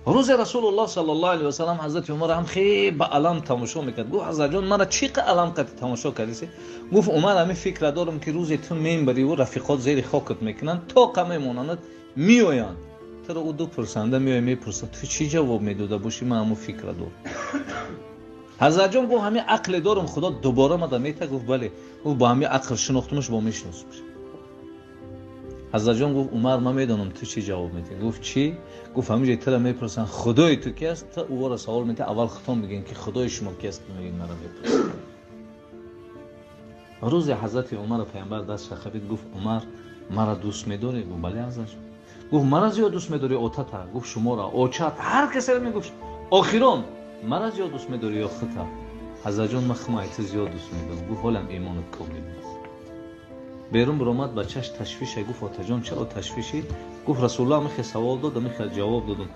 روز رسول الله صلی الله علیه و سلم حضرت عمر هم خیلی با علم تماشا میکرد. گفت حضرت جان مرا چی که علم قد تماشا کردی؟ گفت عمر همین فکر دارم که روز تو میبری و رفیقات زیر خاکت میکنن تا قمه مونانت میآیند تو او دو پرسنده میپرسند تو چی جواب میداده باشی؟ من همون فکر دارم. حضرت جان گفت همین عقل دارم خدا دوباره ما میته. گفت بله. او با همین عقل شناختمش با میشناسمش. حضرت جان گفت عمر من میدونم تو چی جواب میدی. گفت چی؟ گفت همیشه تو را میپرسن خدای تو کی است؟ تا او را سوال میده اول خودتون بگین که خدای شما کی است که میگین مرا میپرسن. روز حضرت عمر پیامبر دست خبید. گفت عمر مرا دوست میداری؟ گفت بله حضرت جان. گفت مرا زیاد دوست میداری آتت؟ گفت شما را آچت هر کسی را میگفت آخران مرا زیاد دوست میداری یا خطا؟ حضرت جان من خمایت زیاد دوست میدارم. گفت حالم ایمانت کامل است. بیرون برآمد بچه‌ش تشویش. گفت آتا جان چرا تشویشی؟ گفت رسول الله میخواد سوال داد میخواد جواب دادم.